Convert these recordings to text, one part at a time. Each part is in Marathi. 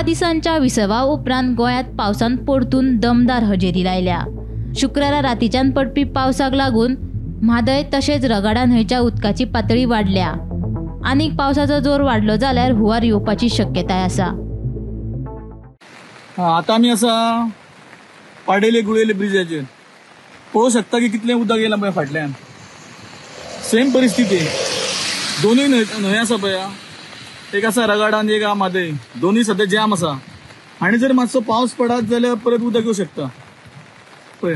10 दिसांच्या विसवा उपरांत गोंयांत पावसान परतून दमदार हजेरी लायल्या। शुक्रारा रातीच्यान पडपी पावसाक लागून म्हादय तशेंच रगडा न्हंयच्या उदकाची पातळी वाडल्या। आनीक पावसाचो जोर वाडलो जाल्यार हुंवार येवपाची शक्यताय आसा। आतां आमी आसा पाडेले गुळेले ब्रिजाचेर। पळोवंक शकता की कितलें उदक येयलां पळय फाटल्यान। सेम परिस्थिती, दोनूय न्हंय आसा पळय, एक आसा रगडा आनी एक आसा म्हादय, दोनूय सद्या जॅम आसा। आनी जर मातसो पावस पडत जाल्यार परत उदक येवं शकता। पळय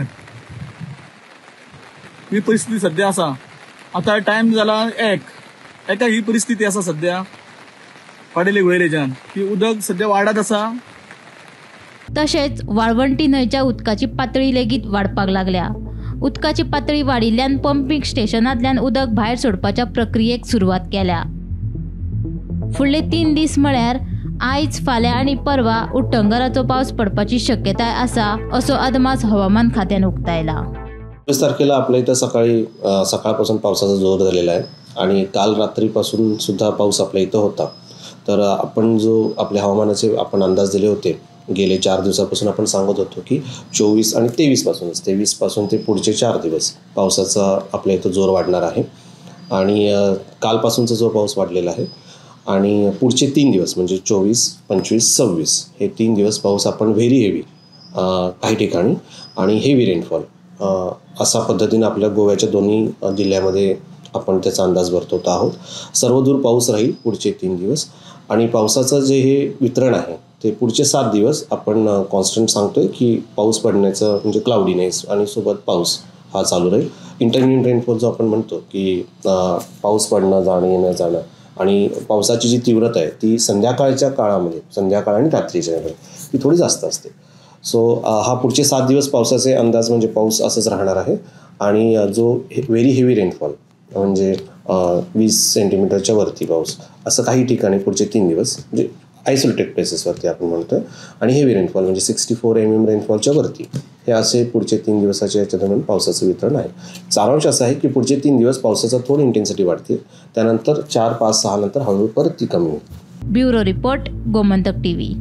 ही परिस्थिती सद्या आसा। आतां टायम जाला एकाक ही परिस्थिती आसा सद्या पाडेले गुळेलेच्यान की उदक सद्या वाडत आसा। तशेंच वाळवंटी न्हंयच्या उदकाची पातळी लेगीत वाडपाक लागल्या। उदकाची पातळी वाडिल्ल्यान पंपिंग स्टेशनांतल्यान उदक भायर सोडपाच्या प्रक्रियेक सुरवात केल्या। फुडले 3 दीस म्हळ्यार आयज, फाल्यां आनी परवा उट्टंगराचो पावस पडपाची शक्यताय आसा असो अदमास हवामान खात्यान उक्तायला। 20 तारखेला आपल्या इथं सकाळपासून पावसाचा जोर झालेला आहे आणि काल रात्रीपासून सुद्धा पाऊस आपल्या इथं होता। तर आपण जो आपल्या हवामानाचे आपण अंदाज दिले होते गेले 4 दिवसापासून आपण सांगत होतो की 24 आणि 23 पासून ते पुढचे 4 दिवस पावसाचा आपल्या इथं जोर वाढणार आहे। आणि कालपासूनचा जो पाऊस वाढलेला आहे आणि पुढचे 3 दिवस म्हणजे 24, 25, 26 हे 3 दिवस पाऊस आपण व्हेरी हेवी काही ठिकाणी आणि हेवी रेनफॉल अशा पद्धतीने आपल्या गोव्याच्या दोन्ही जिल्ह्यामध्ये आपण त्याचा अंदाज वर्तवत आहोत। सर्वदूर पाऊस राहील पुढचे 3 दिवस आणि पावसाचं जे हे वितरण आहे ते पुढचे 7 दिवस आपण कॉन्स्टंट सांगतोय की पाऊस पडण्याचं म्हणजे क्लाउडीनेस आणि सोबत पाऊस हा चालू राहील। इंटरमिडिएट रेनफॉल जो आपण म्हणतो की पाऊस पडणं, जाणं येणं जाणं आणि पावसाची जी तीव्रता आहे ती संध्याकाळच्या काळामध्ये, संध्याकाळ आणि रात्रीच्या वेळेला ती थोडी जास्त असते। सो हा पुढचे 7 दिवस पावसाचे अंदाज म्हणजे पाऊस असंच राहणार आहे। आणि जो व्हेरी हेवी रेनफॉल म्हणजे 20 सेंटीमीटरच्या वरती पाऊस असं काही ठिकाणी पुढचे 3 दिवस म्हणजे आयसोलेटेड प्लेसेसवरती आपण म्हणतोय आणि हेवी रेनफॉल म्हणजे 64 mm रेनफॉलच्या वरती हे असे पुढचे 3 दिवसाच्या याच्या दरम्यान पावसाचं वितरण आहे। सारांश असा आहे की पुढचे 3 दिवस पावसाचा थोडी इंटेन्सिटी वाढते, त्यानंतर 4, 5, 6 नंतर हळूहळू परत ती कमी होईल। Bureau report, Gomantak TV.